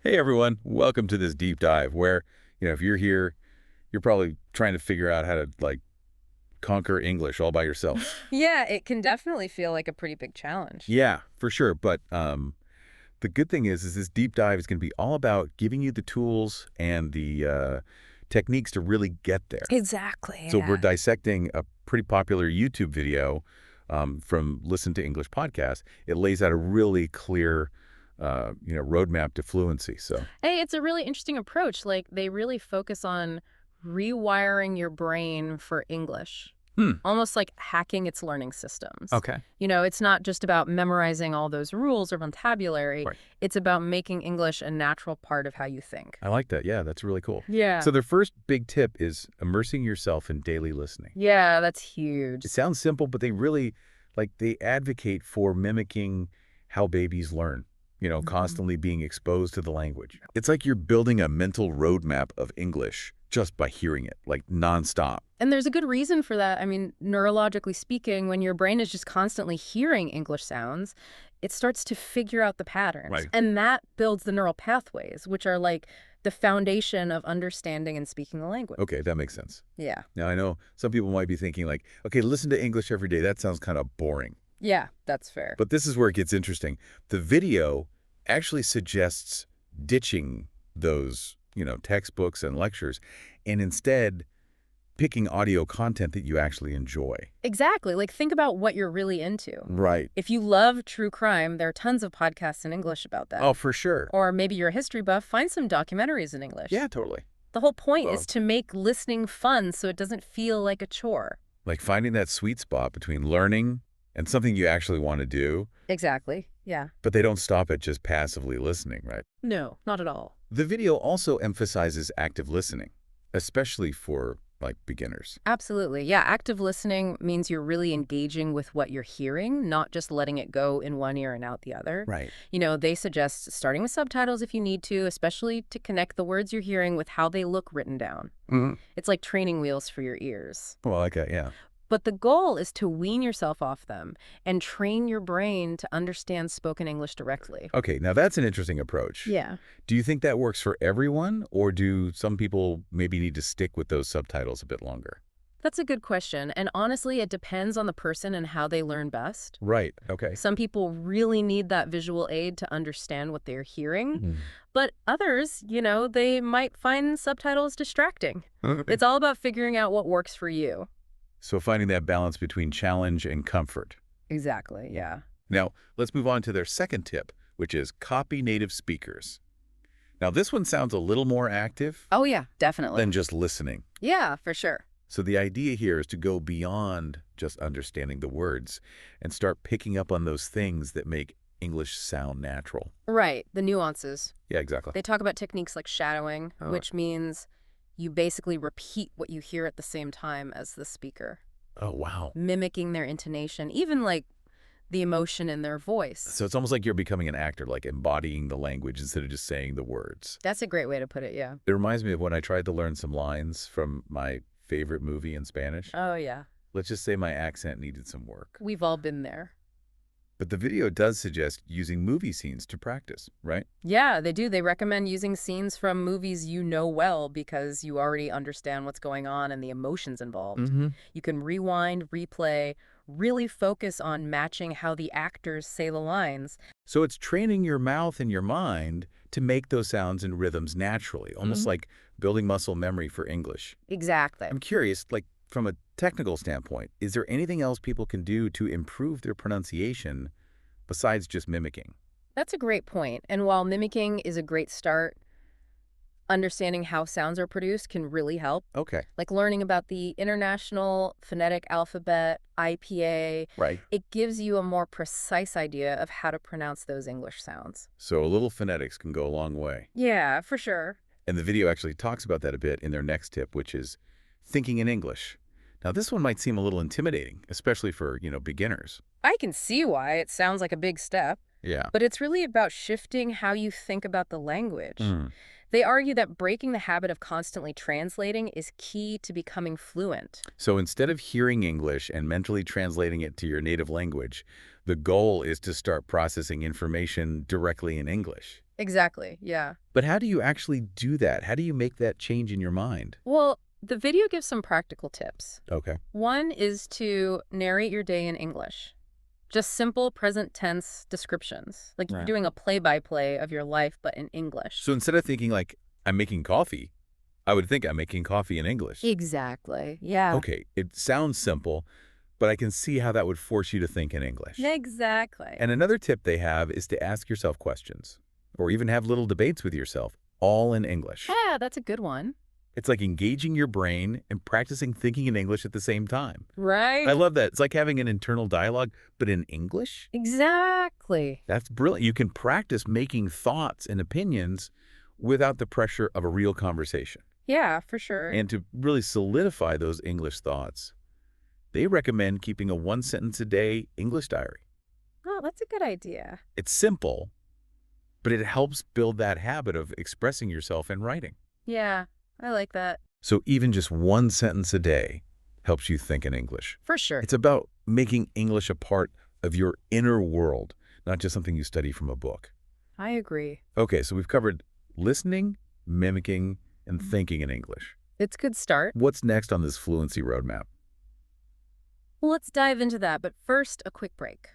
Hey everyone, welcome to this deep dive where, if you're here, you're probably trying to figure out how to conquer English all by yourself. Yeah, it can definitely feel like a pretty big challenge. Yeah, for sure. But the good thing is this deep dive is going to be all about giving you the tools and the techniques to really get there. Exactly, So we're yeah. dissecting a pretty popular YouTube video from Listen to English podcast. It lays out a really clear, roadmap to fluency. So, Hey, it's a really interesting approach. Like, they really focus on rewiring your brain for English, hmm. almost like hacking its learning systems. Okay. It's not just about memorizing all those rules or vocabulary. Right. It's about making English a natural part of how you think. I like that. Yeah, that's really cool. Yeah. So the first big tip is immersing yourself in daily listening. Yeah, that's huge. It sounds simple, but they really, they advocate for mimicking how babies learn, Mhm. constantly being exposed to the language. It's like you're building a mental roadmap of English just by hearing it, like nonstop. And there's a good reason for that. I mean, neurologically speaking, when your brain is just constantly hearing English sounds, it starts to figure out the patterns. Right. And that builds the neural pathways, which are like the foundation of understanding and speaking the language. Okay, that makes sense. Yeah. Now, I know some people might be thinking okay, listen to English every day. That sounds kind of boring. Yeah, that's fair. But this is where it gets interesting. The video actually suggests ditching those, textbooks and lectures and instead picking audio content that you actually enjoy. Exactly. Like, think about what you're really into. Right. If you love true crime, there are tons of podcasts in English about that. Oh, for sure. Or maybe you're a history buff, find some documentaries in English. Yeah, totally. The whole point Well, is to make listening fun so it doesn't feel like a chore. like finding that sweet spot between learning and something you actually want to do, Exactly. Yeah. but they don't stop at just passively listening, right? No, not at all. The video also emphasizes active listening, especially for beginners. Absolutely. Yeah, active listening means you're really engaging with what you're hearing, not just letting it go in one ear and out the other. Right. They suggest starting with subtitles if you need to, especially to connect the words you're hearing with how they look written down. Hmm. It's like training wheels for your ears. Well, okay, yeah. But the goal is to wean yourself off them and train your brain to understand spoken English directly. Okay, now that's an interesting approach. Yeah. Do you think that works for everyone, or do some people maybe need to stick with those subtitles a bit longer? That's a good question. And honestly, it depends on the person and how they learn best. Right, okay. Some people really need that visual aid to understand what they're hearing, Mhm. but others, they might find subtitles distracting. Okay. It's all about figuring out what works for you. So finding that balance between challenge and comfort. Exactly, yeah. Now, let's move on to their second tip, which is copy native speakers. Now, this one sounds a little more active Oh, yeah, definitely. than just listening. Yeah, for sure. So the idea here is to go beyond just understanding the words and start picking up on those things that make English sound natural. Right, the nuances. Yeah, exactly. They talk about techniques like shadowing, Oh. which means you basically repeat what you hear at the same time as the speaker, Oh, wow. mimicking their intonation, even like the emotion in their voice. So it's almost like you're becoming an actor, like embodying the language instead of just saying the words. That's a great way to put it, yeah. It reminds me of when I tried to learn some lines from my favorite movie in Spanish. Oh, yeah. Let's just say my accent needed some work. We've all been there. But the video does suggest using movie scenes to practice, right? Yeah, they do. They recommend using scenes from movies you know well because you already understand what's going on and the emotions involved. Mm-hmm. You can rewind, replay, really focus on matching how the actors say the lines. So it's training your mouth and your mind to make those sounds and rhythms naturally, almost like building muscle memory for English. Exactly. I'm curious, from a technical standpoint, is there anything else people can do to improve their pronunciation besides just mimicking? That's a great point. And while mimicking is a great start, understanding how sounds are produced can really help. Okay. Like learning about the International Phonetic Alphabet, IPA, Right. it gives you a more precise idea of how to pronounce those English sounds. So a little phonetics can go a long way. Yeah, for sure. And the video actually talks about that a bit in their next tip, which is thinking in English. Now, this one might seem a little intimidating, especially for, beginners. I can see why it sounds like a big step, Yeah. but it's really about shifting how you think about the language. Mm. They argue that breaking the habit of constantly translating is key to becoming fluent. So instead of hearing English and mentally translating it to your native language, the goal is to start processing information directly in English. Exactly, yeah. But how do you actually do that? How do you make that change in your mind? Well, the video gives some practical tips. Okay. One is to narrate your day in English. Just simple present tense descriptions, like you're Right. doing a play-by-play of your life, but in English. So instead of thinking like, I'm making coffee, I would think I'm making coffee in English. Exactly, yeah. Okay, it sounds simple, but I can see how that would force you to think in English. Exactly. And another tip they have is to ask yourself questions, or even have little debates with yourself, all in English. Yeah, that's a good one. It's like engaging your brain and practicing thinking in English at the same time. Right? I love that. It's like having an internal dialogue, but in English. Exactly. That's brilliant. You can practice making thoughts and opinions without the pressure of a real conversation. Yeah, for sure. And to really solidify those English thoughts, they recommend keeping a one-sentence-a-day English diary. Oh, that's a good idea. It's simple, but it helps build that habit of expressing yourself in writing. Yeah, I like that. So even just one sentence a day helps you think in English. For sure. It's about making English a part of your inner world, not just something you study from a book. I agree. Okay, so we've covered listening, mimicking, and thinking in English. It's a good start. What's next on this fluency roadmap? Well, let's dive into that, but first, a quick break.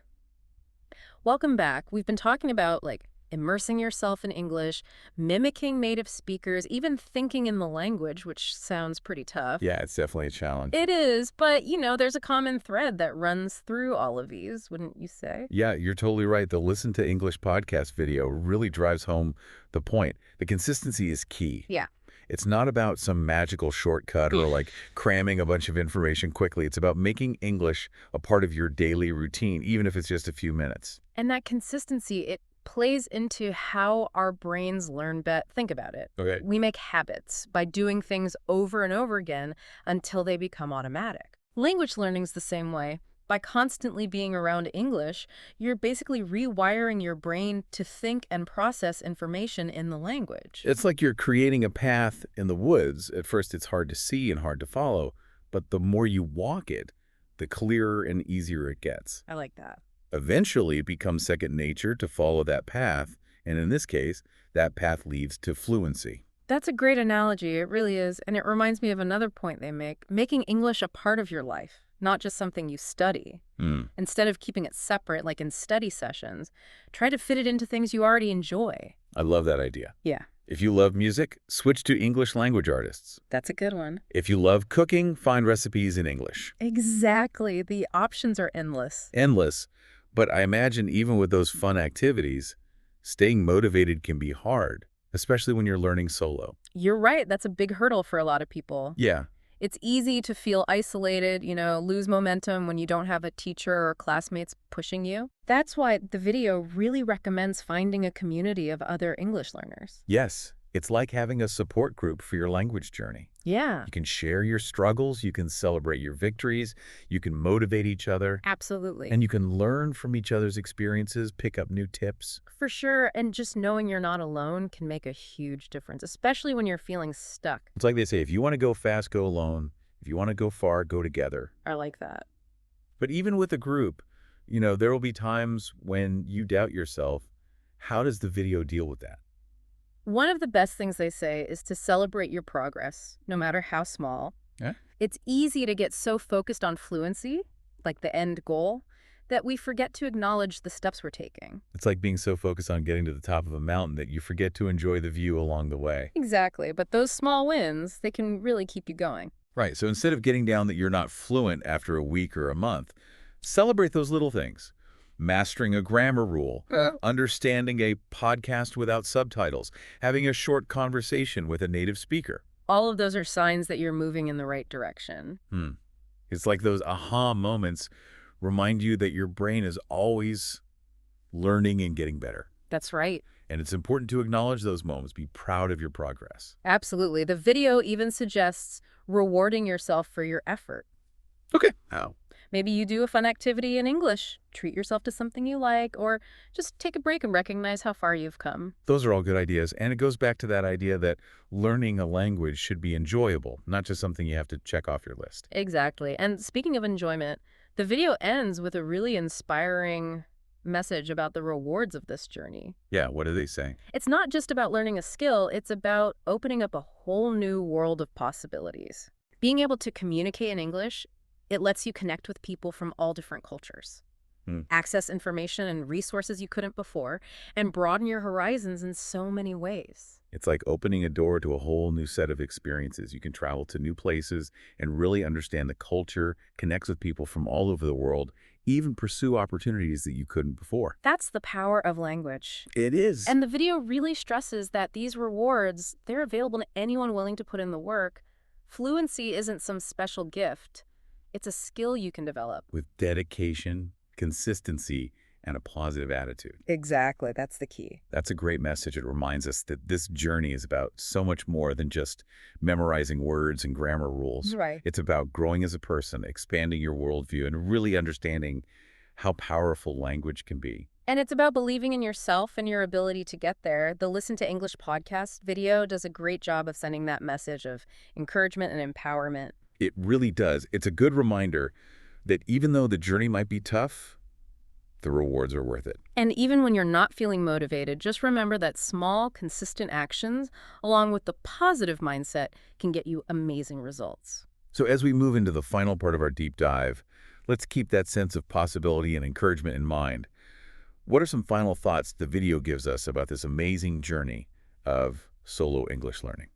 Welcome back. We've been talking about, immersing yourself in English, mimicking native speakers, even thinking in the language, which sounds pretty tough. Yeah, it's definitely a challenge. It is, but, there's a common thread that runs through all of these, wouldn't you say? Yeah, you're totally right. The Listen to English podcast video really drives home the point. The consistency is key. Yeah. It's not about some magical shortcut or like cramming a bunch of information quickly. It's about making English a part of your daily routine, even if it's just a few minutes. And that consistency, it plays into how our brains learn better. Think about it. Okay. We make habits by doing things over and over again until they become automatic. Language learning's the same way. By constantly being around English, you're basically rewiring your brain to think and process information in the language. It's like you're creating a path in the woods. At first, it's hard to see and hard to follow, but the more you walk it, the clearer and easier it gets. I like that. Eventually, it becomes second nature to follow that path, and in this case, that path leads to fluency. That's a great analogy. It really is. And it reminds me of another point they make, making English a part of your life, not just something you study. Instead of keeping it separate, like in study sessions, try to fit it into things you already enjoy. I love that idea. Yeah, If you love music, switch to English language artists. that's a good one. If you love cooking, find recipes in English. Exactly. The options are endless. Endless, but I imagine even with those fun activities, staying motivated can be hard, especially when you're learning solo. You're right. That's a big hurdle for a lot of people. Yeah, It's easy to feel isolated, lose momentum when you don't have a teacher or classmates pushing you. That's why the video really recommends finding a community of other English learners. yes, it's like having a support group for your language journey. Yeah, You can share your struggles, you can celebrate your victories, you can motivate each other, absolutely. and you can learn from each other's experiences, pick up new tips. For sure, and just knowing you're not alone can make a huge difference, especially when you're feeling stuck. It's like they say, if you want to go fast, go alone. If you want to go far, go together. I like that. But even with a group, there will be times when you doubt yourself. How does the video deal with that? One of the best things they say is to celebrate your progress, no matter how small. Yeah. It's easy to get so focused on fluency, like the end goal, that we forget to acknowledge the steps we're taking. It's like being so focused on getting to the top of a mountain that you forget to enjoy the view along the way. Exactly, but those small wins, they can really keep you going. Right, so instead of getting down that you're not fluent after a week or a month, celebrate those little things. Mastering a grammar rule, understanding a podcast without subtitles, having a short conversation with a native speaker. All of those are signs that you're moving in the right direction. It's like those aha moments remind you that your brain is always learning and getting better. That's right. And it's important to acknowledge those moments. Be proud of your progress. Absolutely. The video even suggests rewarding yourself for your effort. Okay. How? Maybe you do a fun activity in English, treat yourself to something you like, or just take a break and recognize how far you've come. Those are all good ideas. And it goes back to that idea that learning a language should be enjoyable, not just something you have to check off your list. Exactly. And speaking of enjoyment, the video ends with a really inspiring message about the rewards of this journey. Yeah, what do they say? It's not just about learning a skill, it's about opening up a whole new world of possibilities. Being able to communicate in English, it lets you connect with people from all different cultures, Hmm. access information and resources you couldn't before, and broaden your horizons in so many ways. It's like opening a door to a whole new set of experiences. You can travel to new places and really understand the culture, connect with people from all over the world, even pursue opportunities that you couldn't before. That's the power of language. It is. And the video really stresses that these rewards, they're available to anyone willing to put in the work. Fluency isn't some special gift. It's a skill you can develop. With dedication, consistency, and a positive attitude. Exactly. That's the key. That's a great message. It reminds us that this journey is about so much more than just memorizing words and grammar rules. Right. It's about growing as a person, expanding your worldview, and really understanding how powerful language can be. And it's about believing in yourself and your ability to get there. The Listen to English podcast video does a great job of sending that message of encouragement and empowerment. It really does. It's a good reminder that even though the journey might be tough, the rewards are worth it. And even when you're not feeling motivated, just remember that small, consistent actions, along with the positive mindset, can get you amazing results. So as we move into the final part of our deep dive, let's keep that sense of possibility and encouragement in mind. What are some final thoughts the video gives us about this amazing journey of solo English learning?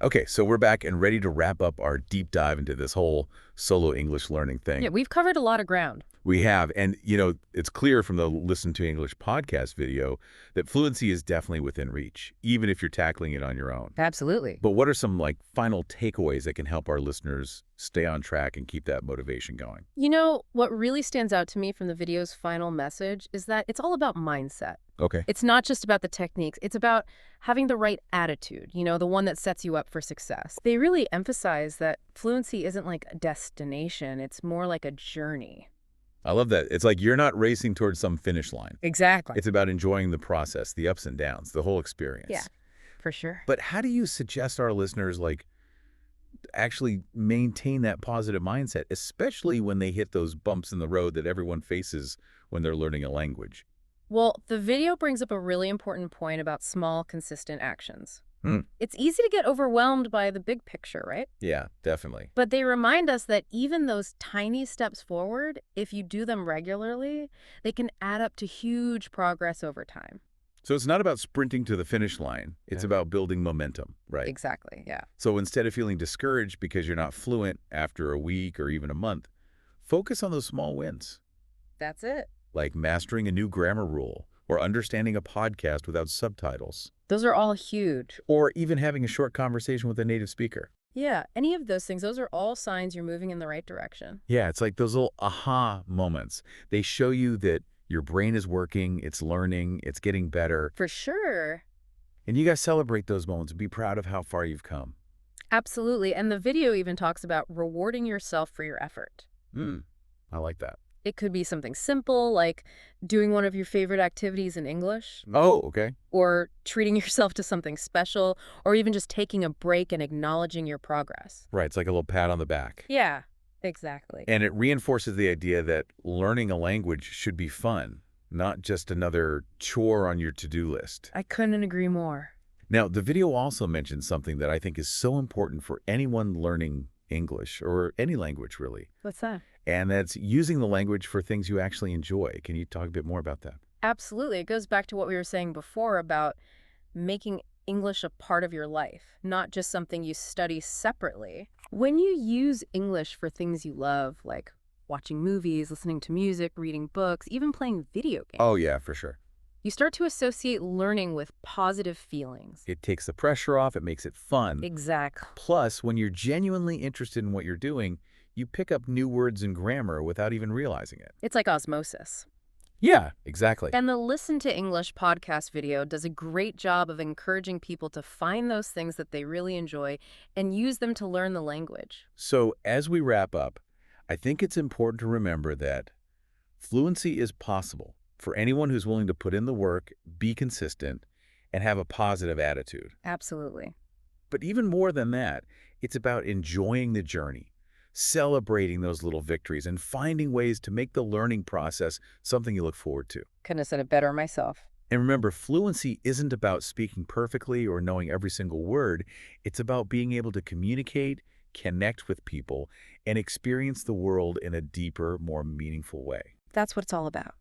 Okay, so we're back and ready to wrap up our deep dive into this whole solo English learning thing. Yeah, we've covered a lot of ground. We have, and it's clear from the Listen to English podcast video that fluency is definitely within reach, even if you're tackling it on your own. Absolutely. But what are some final takeaways that can help our listeners stay on track and keep that motivation going? You know, what really stands out to me from the video's final message is that it's all about mindset. Okay. It's not just about the techniques. It's about having the right attitude, the one that sets you up for success. They really emphasize that fluency isn't like a destination. It's more like a journey. I love that. It's like you're not racing towards some finish line. Exactly. It's about enjoying the process, the ups and downs, the whole experience. Yeah, for sure. But how do you suggest our listeners actually maintain that positive mindset, especially when they hit those bumps in the road that everyone faces when they're learning a language? Well, the video brings up a really important point about small, consistent actions. Hmm. It's easy to get overwhelmed by the big picture, right? Yeah, definitely. But they remind us that even those tiny steps forward, if you do them regularly, they can add up to huge progress over time. So it's not about sprinting to the finish line. It's about building momentum, right? Exactly, yeah. So instead of feeling discouraged because you're not fluent after a week or even a month, focus on those small wins, That's it. like mastering a new grammar rule or understanding a podcast without subtitles, Those are all huge. or even having a short conversation with a native speaker. Yeah, any of those things, those are all signs you're moving in the right direction. Yeah, it's like those little aha moments. They show you that your brain is working, it's learning, it's getting better. For sure. And you guys celebrate those moments and be proud of how far you've come. Absolutely. And the video even talks about rewarding yourself for your effort. I like that. It could be something simple, like doing one of your favorite activities in English, Oh, okay. or treating yourself to something special, or even just taking a break and acknowledging your progress. Right, it's like a little pat on the back. Yeah, exactly. And it reinforces the idea that learning a language should be fun, not just another chore on your to-do list. I couldn't agree more. Now, the video also mentions something that I think is so important for anyone learning English, or any language really, What's that? and that's using the language for things you actually enjoy. Can you talk a bit more about that? Absolutely. It goes back to what we were saying before about making English a part of your life, not just something you study separately. When you use English for things you love, like watching movies, listening to music, reading books, even playing video games, Oh, yeah, for sure. you start to associate learning with positive feelings. It takes the pressure off. It makes it fun. Exactly. Plus, when you're genuinely interested in what you're doing, you pick up new words and grammar without even realizing it. It's like osmosis. Yeah, exactly. And the Listen to English podcast video does a great job of encouraging people to find those things that they really enjoy and use them to learn the language. So as we wrap up, I think it's important to remember that fluency is possible for anyone who's willing to put in the work, be consistent, and have a positive attitude. Absolutely. But even more than that, it's about enjoying the journey. celebrating those little victories and finding ways to make the learning process something you look forward to. Couldn't have said it better myself. And remember, fluency isn't about speaking perfectly or knowing every single word. It's about being able to communicate, connect with people, and experience the world in a deeper, more meaningful way. That's what it's all about.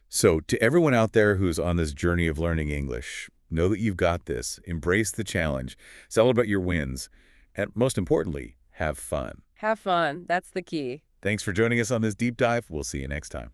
So, to everyone out there who's on this journey of learning English, know that you've got this. Embrace the challenge, celebrate your wins, and most importantly, have fun. Have fun. That's the key. Thanks for joining us on this deep dive. We'll see you next time.